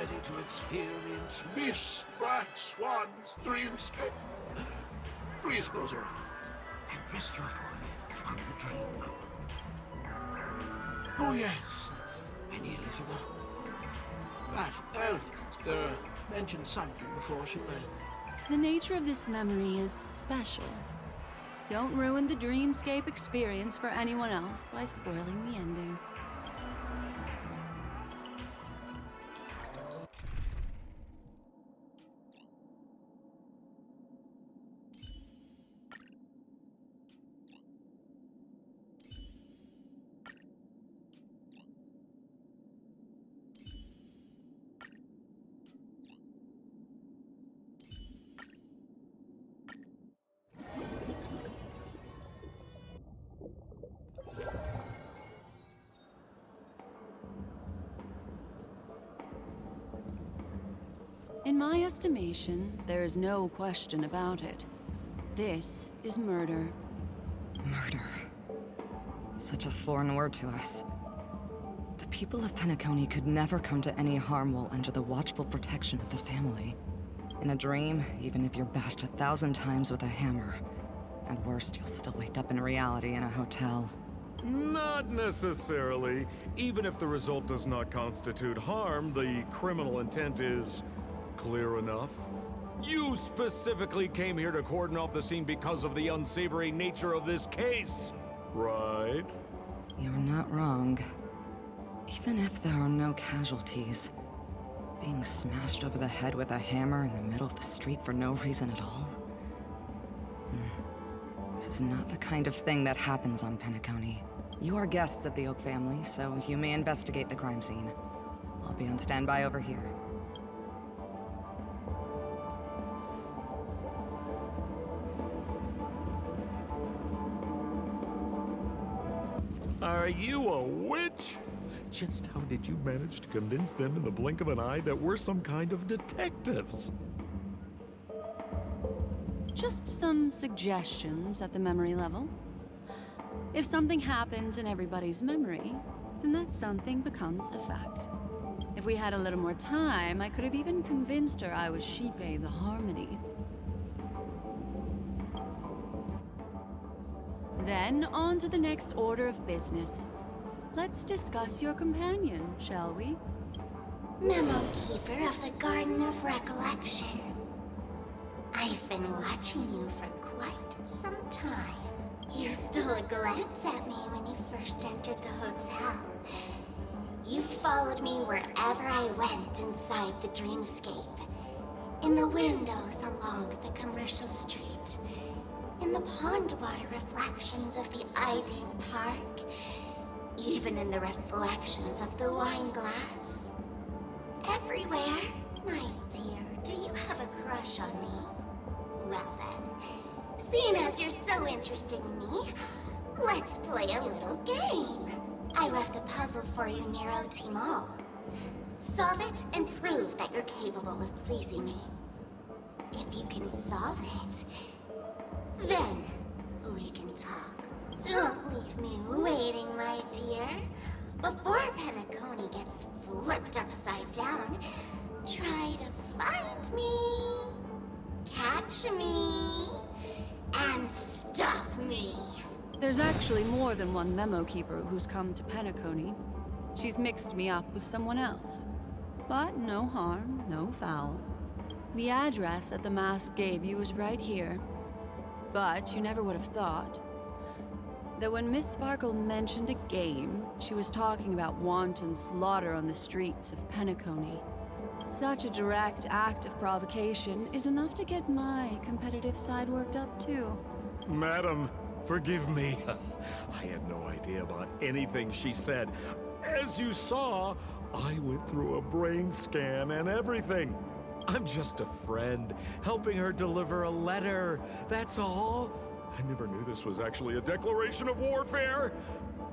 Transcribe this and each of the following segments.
ready to experience Miss Black Swan's dreamscape, please close your eyes and rest your forehead on the dream bubble. Oh yes, many years ago, that elegant girl mentioned something before she left. The nature of this memory is special. Don't ruin the dreamscape experience for anyone else by spoiling the ending. In my estimation, there is no question about it. This is murder. Murder. Such a foreign word to us. The people of Penacony could never come to any harm while under the watchful protection of the family. In a dream, even if you're bashed 1,000 times with a hammer, at worst, you'll still wake up in reality in a hotel. Not necessarily. Even if the result does not constitute harm, the criminal intent is clear enough. You specifically came here to cordon off the scene because of the unsavory nature of this case, right? You're not wrong. Even if there are no casualties, being smashed over the head with a hammer in the middle of the street for no reason at all? This is not the kind of thing that happens on Penacony. You are guests of the Oak family, so you may investigate the crime scene. I'll be on standby over here. Are you a witch? Just how did you manage to convince them in the blink of an eye that we're some kind of detectives? Just some suggestions at the memory level. If something happens in everybody's memory, then that something becomes a fact. If we had a little more time, I could have even convinced her I was Sheepei the Harmony. Then, on to the next order of business. Let's discuss your companion, shall we? Memo Keeper of the Garden of Recollection. I've been watching you for quite some time. You stole a glance at me when you first entered the hotel. You followed me wherever I went inside the dreamscape. In the windows along the commercial street. In the pond water reflections of the Ideen Park. Even in the reflections of the wine glass. Everywhere. My dear, do you have a crush on me? Well then, seeing as you're so interested in me, let's play a little game. I left a puzzle for you near OT Mall. Solve it and prove that you're capable of pleasing me. If you can solve it, then we can talk. Don't leave me waiting, my dear. Before Penacony gets flipped upside down, try to find me, catch me, and stop me. There's actually more than one Memo Keeper who's come to Penacony. She's mixed me up with someone else. But no harm, no foul. The address that the mask gave you is right here. But you never would have thought that when Miss Sparkle mentioned a game, she was talking about wanton slaughter on the streets of Penacony. Such a direct act of provocation is enough to get my competitive side worked up too. Madam, forgive me. I had no idea about anything she said. As you saw, I went through a brain scan and everything. I'm just a friend, helping her deliver a letter, that's all. I never knew this was actually a declaration of warfare.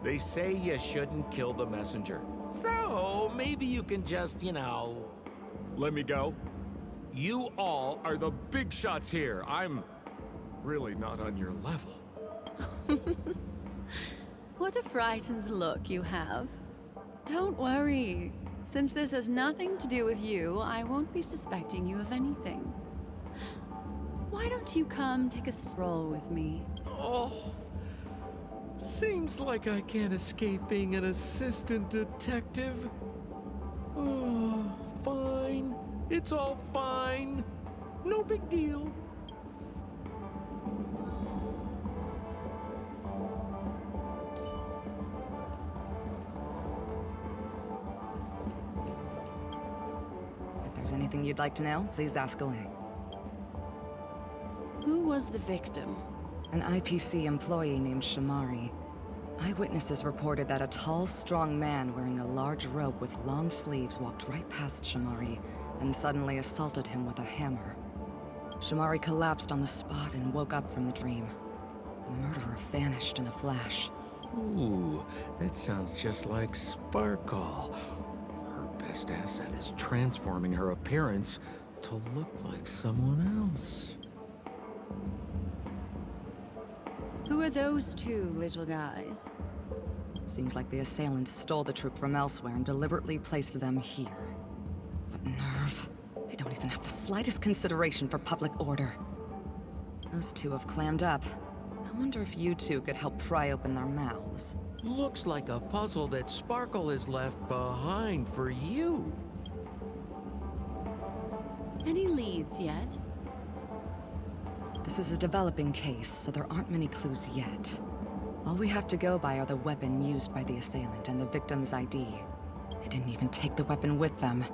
They say you shouldn't kill the messenger. So, maybe you can just, let me go. You all are the big shots here. I'm really not on your level. What a frightened look you have. Don't worry. Since this has nothing to do with you, I won't be suspecting you of anything. Why don't you come take a stroll with me? Oh, seems like I can't escape being an assistant detective. Oh, fine. It's all fine. No big deal. If there's anything you'd like to know, please ask away. Who was the victim? An IPC employee named Shamari. Eyewitnesses reported that a tall, strong man wearing a large robe with long sleeves walked right past Shamari, then suddenly assaulted him with a hammer. Shamari collapsed on the spot and woke up from the dream. The murderer vanished in a flash. Ooh, that sounds just like Sparkle. Her best asset is transforming her appearance to look like someone else. Who are those two little guys? Seems like the assailants stole the troop from elsewhere and deliberately placed them here. What nerve. They don't even have the slightest consideration for public order. Those two have clammed up. I wonder if you two could help pry open their mouths. Looks like a puzzle that Sparkle has left behind for you. Any leads yet? This is a developing case, so there aren't many clues yet. All we have to go by are the weapon used by the assailant and the victim's ID. They didn't even take the weapon with them.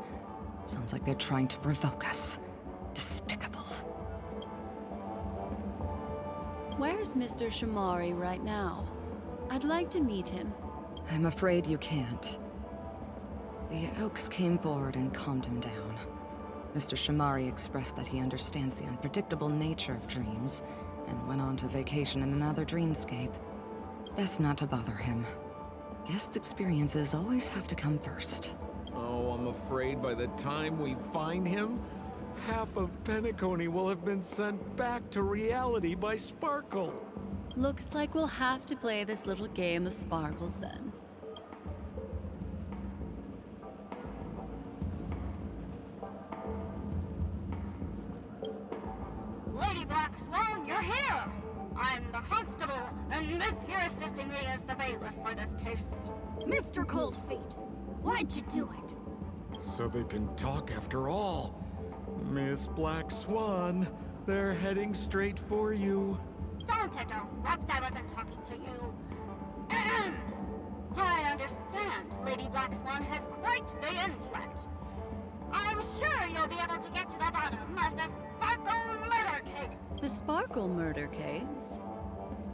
Sounds like they're trying to provoke us. Despicable. Where's Mr. Shamari right now? I'd like to meet him. I'm afraid you can't. The Oaks came forward and calmed him down. Mr. Shamari expressed that he understands the unpredictable nature of dreams, and went on to vacation in another dreamscape. Best not to bother him. Guest experiences always have to come first. Oh, I'm afraid by the time we find him, half of Penacony will have been sent back to reality by Sparkle. Looks like we'll have to play this little game of sparkles then. Lady Black Swan, you're here! I'm the constable, and this here assisting me is the bailiff for this case. Mr. Coldfeet, why'd you do it? So they can talk after all. Miss Black Swan, they're heading straight for you. Don't interrupt, I wasn't talking to you. Ahem. I understand Lady Black Swan has quite the intellect. I'm sure you'll be able to get to the bottom of the Sparkle murder case. The Sparkle murder case?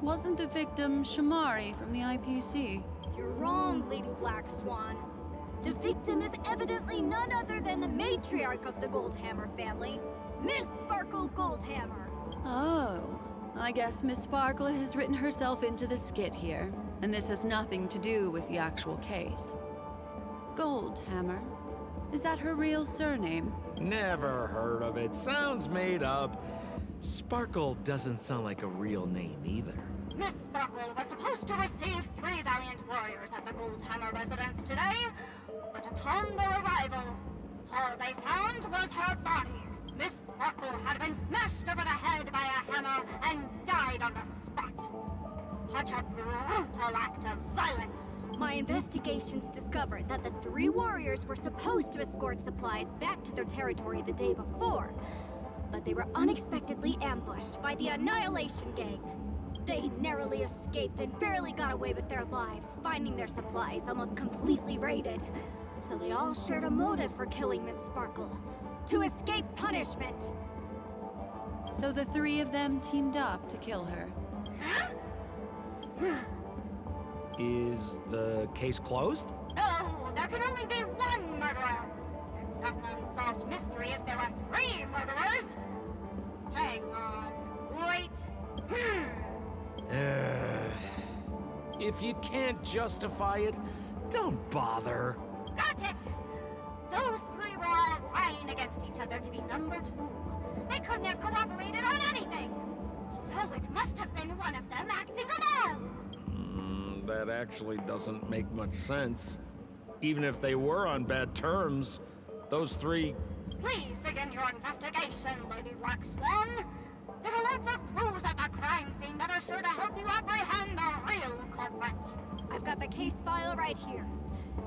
Wasn't the victim Shamari from the IPC? You're wrong, Lady Black Swan. The victim is evidently none other than the matriarch of the Goldhammer family, Miss Sparkle Goldhammer. Oh, I guess Miss Sparkle has written herself into the skit here, and this has nothing to do with the actual case. Goldhammer? Is that her real surname? Never heard of it. Sounds made up. Sparkle doesn't sound like a real name either. Miss Sparkle was supposed to receive 3 valiant warriors at the Goldhammer residence today, but upon their arrival, all they found was her body. Miss Sparkle had been smashed over the head by a hammer and died on the spot. Such a brutal act of violence. My investigations discovered that the 3 warriors were supposed to escort supplies back to their territory the day before, but they were unexpectedly ambushed by the Annihilation Gang. They narrowly escaped and barely got away with their lives, finding their supplies almost completely raided. So they all shared a motive for killing Miss Sparkle, to escape punishment. So the 3 of them teamed up to kill her. Is the case closed? No, there can only be one murderer. It's not an unsolved mystery if there are 3 murderers. Hang on. Wait. If you can't justify it, don't bother. Got it! Those 3 were all vying against each other to be number 2. They couldn't have cooperated on anything. So it must have been one of them acting alone. That actually doesn't make much sense. Even if they were on bad terms, those three... Please begin your investigation, Lady Black Swan. There are lots of clues at the crime scene that are sure to help you apprehend the real culprit. I've got the case file right here.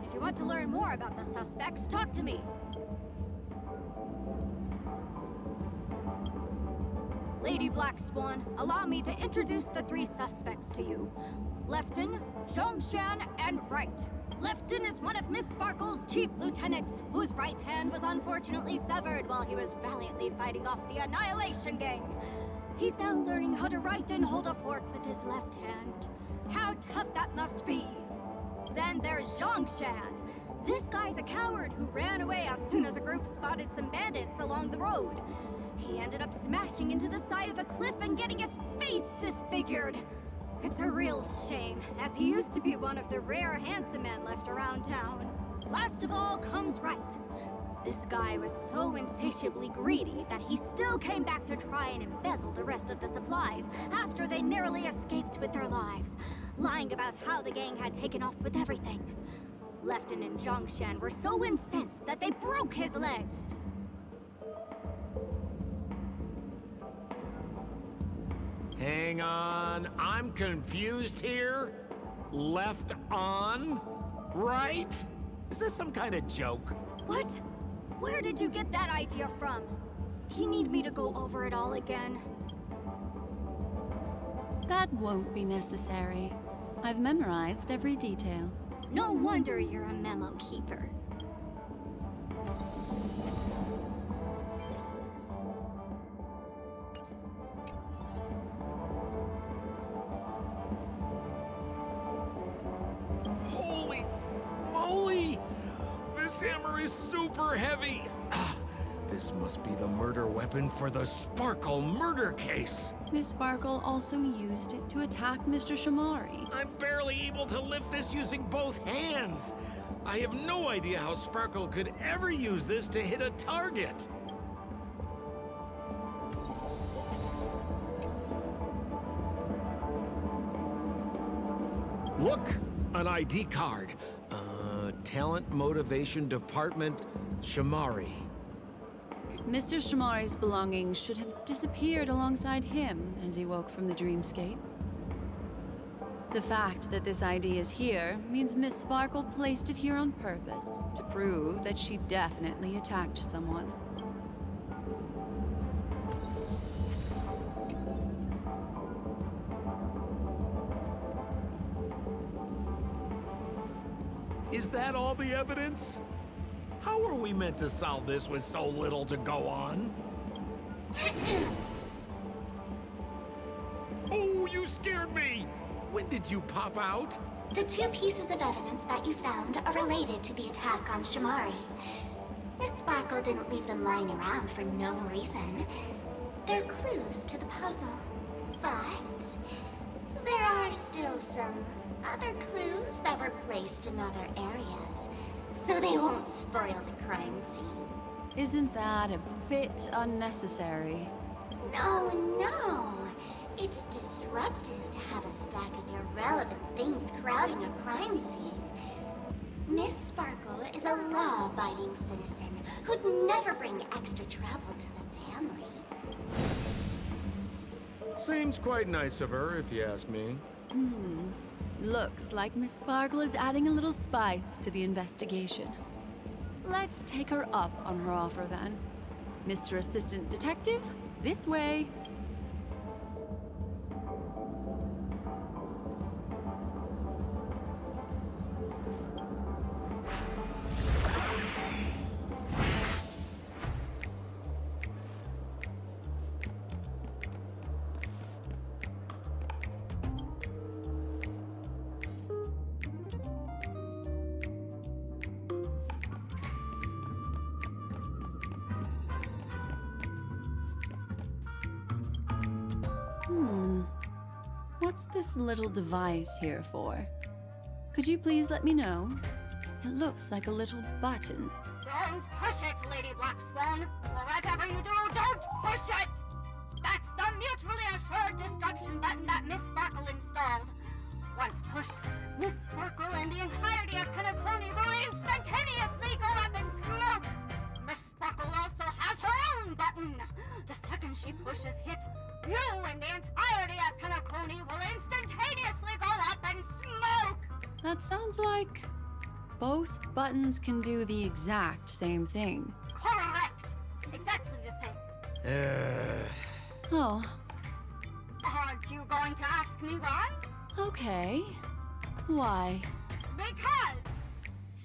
If you want to learn more about the suspects, talk to me. Lady Black Swan, allow me to introduce the three suspects to you. Lefton, Zhongshan, and Wright. Lefton is one of Miss Sparkle's chief lieutenants, whose right hand was unfortunately severed while he was valiantly fighting off the Annihilation Gang. He's now learning how to write and hold a fork with his left hand. How tough that must be! Then there's Zhongshan. This guy's a coward who ran away as soon as a group spotted some bandits along the road. He ended up smashing into the side of a cliff and getting his face disfigured. It's a real shame, as he used to be one of the rare handsome men left around town. Last of all comes Wright. This guy was so insatiably greedy that he still came back to try and embezzle the rest of the supplies after they narrowly escaped with their lives, lying about how the gang had taken off with everything. Lefton and Zhongshan were so incensed that they broke his legs. Hang on, I'm confused here. Left on? Right? Is this some kind of joke? What? Where did you get that idea from? Do you need me to go over it all again? That won't be necessary. I've memorized every detail. No wonder you're a memo keeper. Holy moly! This hammer is super heavy! This must be the murder weapon for the Sparkle murder case! Miss Sparkle also used it to attack Mr. Shamari. I'm barely able to lift this using both hands! I have no idea how Sparkle could ever use this to hit a target! Look! An ID card. Talent Motivation Department, Shamari. Mr. Shamari's belongings should have disappeared alongside him as he woke from the dreamscape. The fact that this ID is here means Miss Sparkle placed it here on purpose to prove that she definitely attacked someone. Is that all the evidence? How are we meant to solve this with so little to go on? Oh, you scared me! When did you pop out? The two pieces of evidence that you found are related to the attack on Shamari. Miss Sparkle didn't leave them lying around for no reason. They're clues to the puzzle. But there are still some other clues that were placed in other areas, so they won't spoil the crime scene. Isn't that a bit unnecessary? No. It's disruptive to have a stack of irrelevant things crowding a crime scene. Miss Sparkle is a law-abiding citizen who'd never bring extra trouble to the family. Seems quite nice of her, if you ask me. Looks like Miss Sparkle is adding a little spice to the investigation. Let's take her up on her offer then. Mr. Assistant Detective, this way. What's this little device here for? Could you please let me know? It looks like a little button. Don't push it, Lady Black Swan. Whatever you do, don't push it! That's the mutually assured destruction button that Miss Sparkle installed. Once pushed, Miss Sparkle and the entirety of Penacony will instantly you and the entirety of Penacony will instantaneously go up in smoke! That sounds like both buttons can do the exact same thing. Correct! Exactly the same. Oh, Aren't you going to ask me why? okay. Why? Because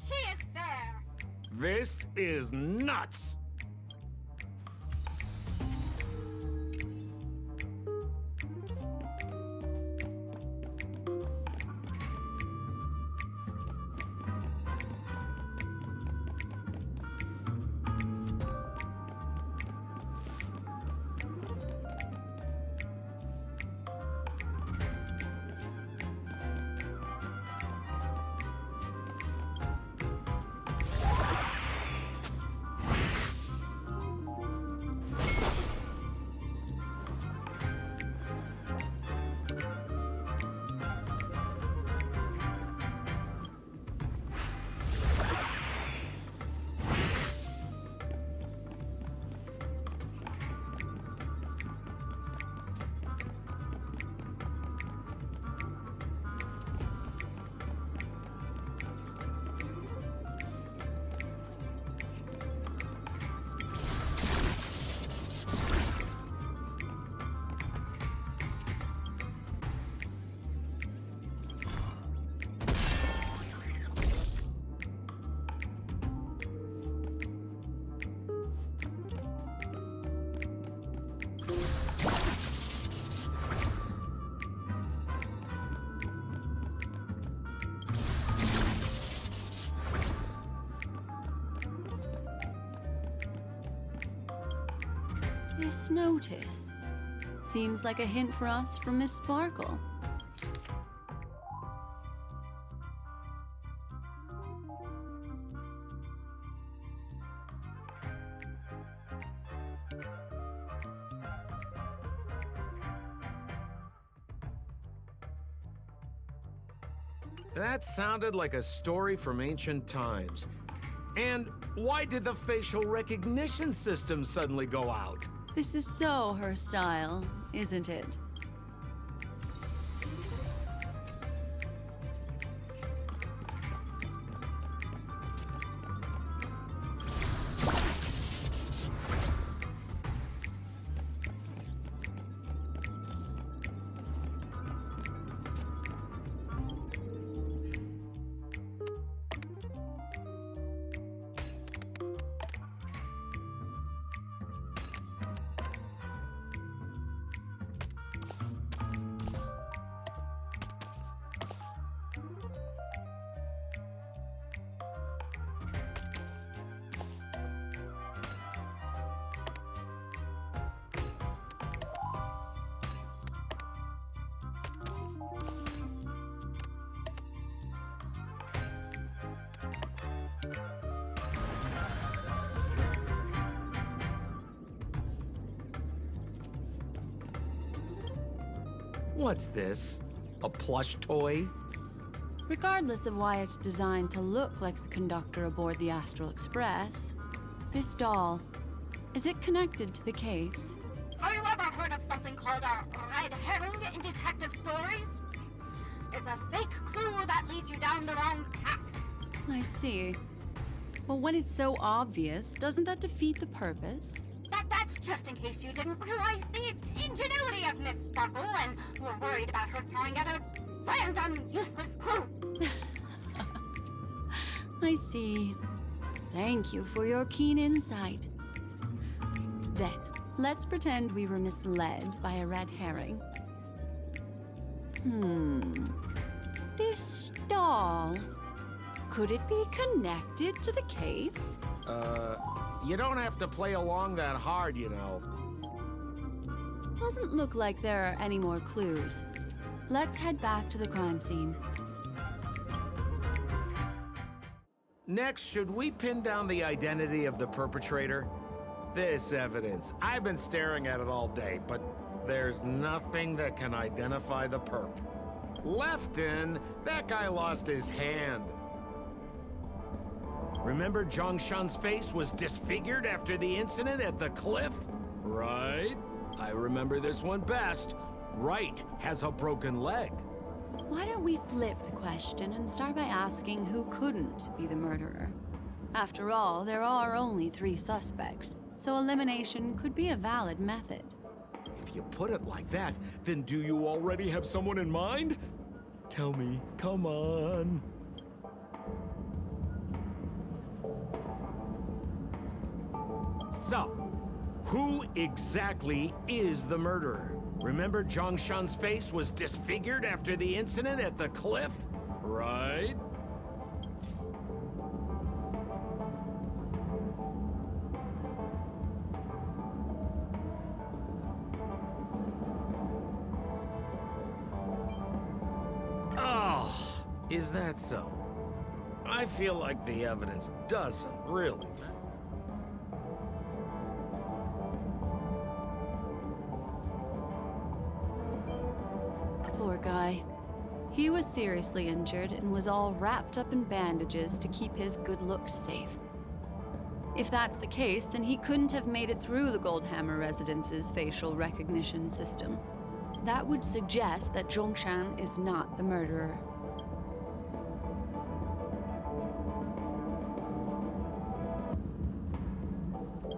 she is fair. This is nuts! This notice seems like a hint for us from Miss Sparkle. That sounded like a story from ancient times. And why did the facial recognition system suddenly go out? This is so her style, isn't it? What's this? A plush toy? Regardless of why it's designed to look like the conductor aboard the Astral Express, this doll, is it connected to the case? Have you ever heard of something called a red herring in detective stories? It's a fake clue that leads you down the wrong path. I see. But when it's so obvious, doesn't that defeat the purpose? That's just in case you didn't realize the ingenuity of Miss Sparkle and were worried about her throwing out a random, useless clue. I see. Thank you for your keen insight. Then, let's pretend we were misled by a red herring. This doll, could it be connected to the case? You don't have to play along that hard, you know. Doesn't look like there are any more clues. Let's head back to the crime scene. Next, should we pin down the identity of the perpetrator? This evidence, I've been staring at it all day, but there's nothing that can identify the perp. Lefton, that guy lost his hand. Remember Zhongshan's face was disfigured after the incident at the cliff? Right? I remember this one best. Right has a broken leg. Why don't we flip the question and start by asking who couldn't be the murderer? After all, there are only 3 suspects, so elimination could be a valid method. If you put it like that, then do you already have someone in mind? Tell me, come on. So, who exactly is the murderer? Remember Zhongshan's face was disfigured after the incident at the cliff? Right? Oh, is that so? I feel like the evidence doesn't really matter. Poor guy. He was seriously injured and was all wrapped up in bandages to keep his good looks safe. If that's the case, then he couldn't have made it through the Goldhammer Residence's facial recognition system. That would suggest that Zhongshan is not the murderer.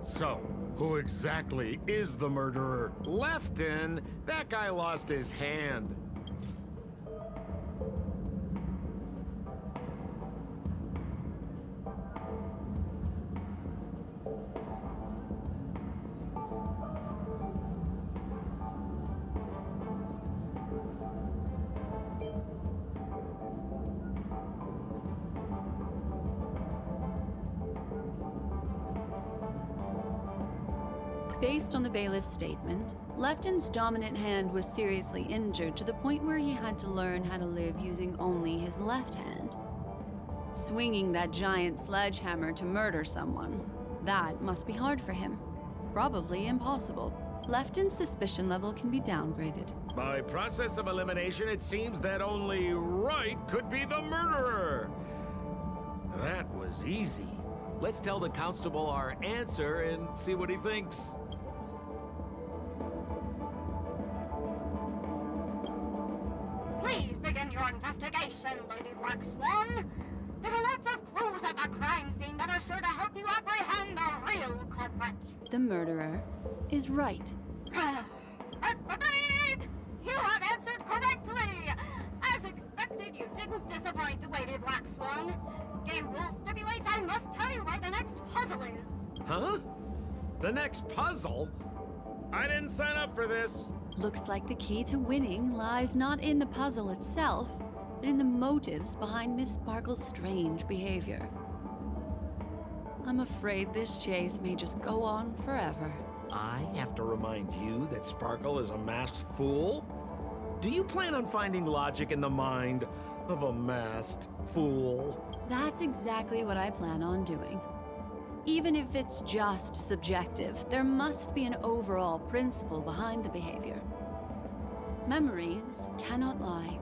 So, who exactly is the murderer? Lefton? That guy lost his hand. Based on the bailiff's statement, Lefton's dominant hand was seriously injured to the point where he had to learn how to live using only his left hand. Swinging that giant sledgehammer to murder someone, that must be hard for him. Probably impossible. Lefton's suspicion level can be downgraded. By process of elimination, it seems that only Wright could be the murderer. That was easy. Let's tell the constable our answer and see what he thinks. Please begin your investigation, Lady Black Swan. There are lots of clues at the crime scene that are sure to help you apprehend the real culprit. The murderer is Wright. You have answered correctly! As expected, you didn't disappoint, Lady Black Swan. Game rules stipulate I must tell you where the next puzzle is. Huh? The next puzzle? I didn't sign up for this. Looks like the key to winning lies not in the puzzle itself, but in the motives behind Miss Sparkle's strange behavior. I'm afraid this chase may just go on forever. I have to remind you that Sparkle is a masked fool? Do you plan on finding logic in the mind of a masked fool? That's exactly what I plan on doing. Even if it's just subjective, there must be an overall principle behind the behavior. Memories cannot lie,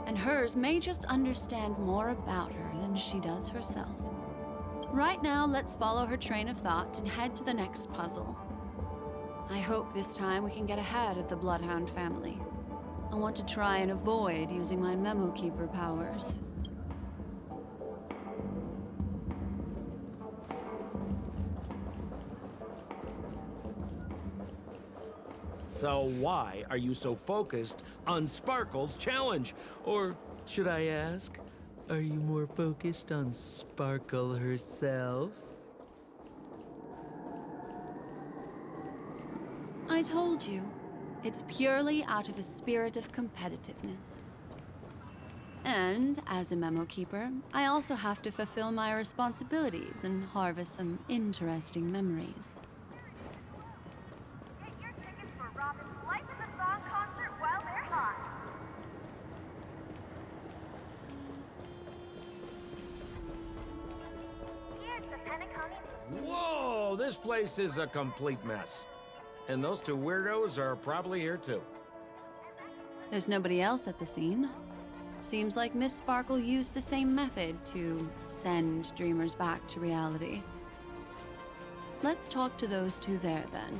and hers may just understand more about her than she does herself. Right now, let's follow her train of thought and head to the next puzzle. I hope this time we can get ahead of the Bloodhound family. I want to try and avoid using my Memo Keeper powers. So why are you so focused on Sparkle's challenge? Or should I ask, are you more focused on Sparkle herself? I told you, it's purely out of a spirit of competitiveness. And as a Memo Keeper, I also have to fulfill my responsibilities and harvest some interesting memories. Get your tickets for Robin's Life in the Song concert while they're hot. Here's the Pentacounty. Whoa, this place is a complete mess. And those 2 weirdos are probably here too. There's nobody else at the scene. Seems like Miss Sparkle used the same method to send dreamers back to reality. Let's talk to those 2 there, then.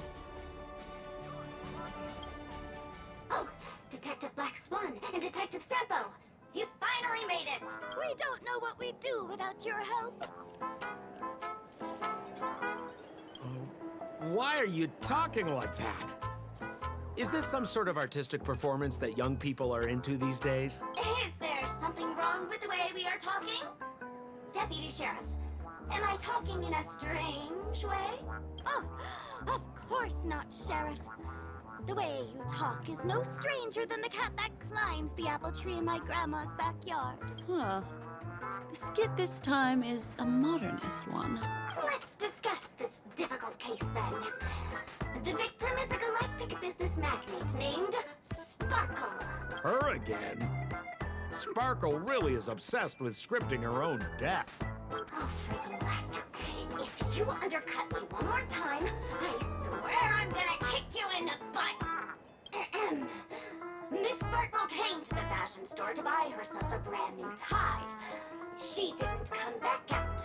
and Detective Sempo. You finally made it! We don't know what we'd do without your help. Why are you talking like that? Is this some sort of artistic performance that young people are into these days? Is there something wrong with the way we are talking? Deputy Sheriff, am I talking in a strange way? Oh, of course not, Sheriff. The way you talk is no stranger than the cat that climbs the apple tree in my grandma's backyard. Huh. The skit this time is a modernist one. Let's discuss this difficult case then. The victim is a galactic business magnate named Sparkle. Her again? Sparkle really is obsessed with scripting her own death. Oh, for the laughter. If you undercut me one more time, I swear I'm gonna kick you in the butt. Ahem. Miss Sparkle came to the fashion store to buy herself a brand new tie. She didn't come back out.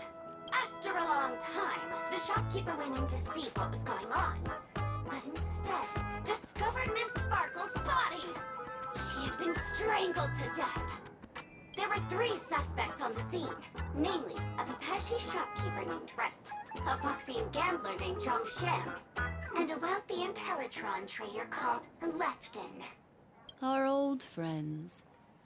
After a long time, the shopkeeper went in to see what was going on, but instead discovered Miss Sparkle's body. She had been strangled to death. There were 3 suspects on the scene, namely a Papashi shopkeeper named Wright, a Foxian gambler named Zhongshan, and a wealthy Intellitron trader called Lefton. Our old friends.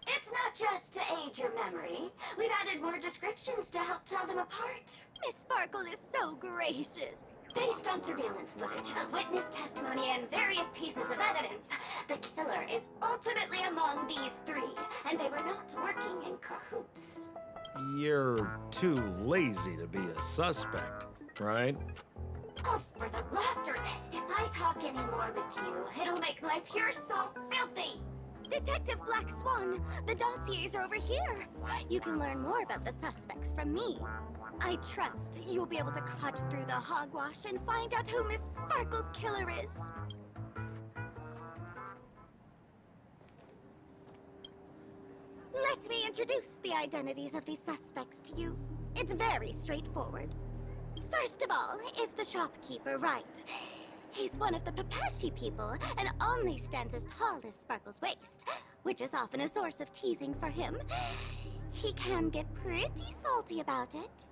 It's not just to aid your memory. We've added more descriptions to help tell them apart. Miss Sparkle is so gracious. Based on surveillance footage, witness testimony, and various pieces of evidence, the killer is ultimately among these 3, and they were not working in cahoots. You're too lazy to be a suspect, right? Oh, for the laughter! If I talk anymore with you, it'll make my pure soul filthy! Detective Black Swan, the dossiers are over here. You can learn more about the suspects from me. I trust you'll be able to cut through the hogwash and find out who Miss Sparkle's killer is. Let me introduce the identities of these suspects to you. It's very straightforward. First of all is the shopkeeper, Wright. He's one of the Papashi people and only stands as tall as Sparkle's waist, which is often a source of teasing for him. He can get pretty salty about it.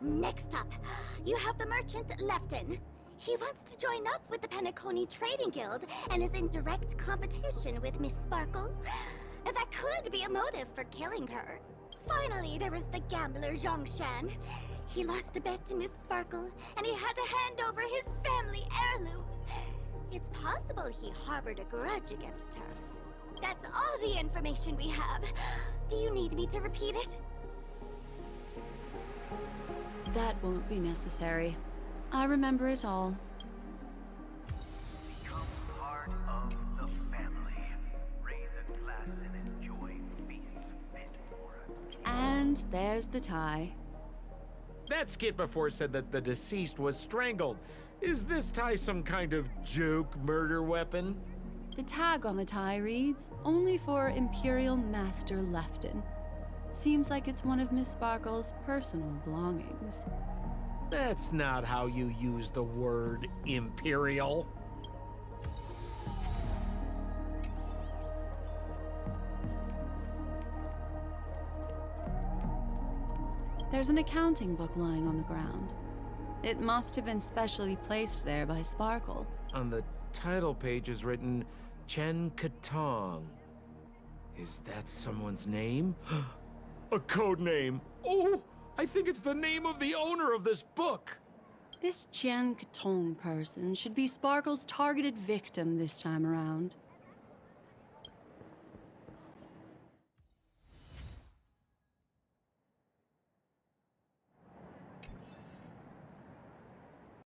Next up, you have the merchant Lefton. He wants to join up with the Penacony Trading Guild and is in direct competition with Miss Sparkle. That could be a motive for killing her. Finally, there is the gambler Zhongshan. He lost a bet to Miss Sparkle, and he had to hand over his family heirloom. It's possible he harbored a grudge against her. That's all the information we have. Do you need me to repeat it? That won't be necessary. I remember it all. Become part of the family. Raise a glass and enjoy feasts fit for a And there's the tie. That skit before said that the deceased was strangled. Is this tie some kind of joke murder weapon? The tag on the tie reads, "Only for Imperial Master Lefton." Seems like it's one of Miss Sparkle's personal belongings. That's not how you use the word imperial. There's an accounting book lying on the ground. It must have been specially placed there by Sparkle. On the title page is written Chen Katong. Is that someone's name? A code name. Oh, I think it's the name of the owner of this book. This Jian Katong person should be Sparkle's targeted victim this time around.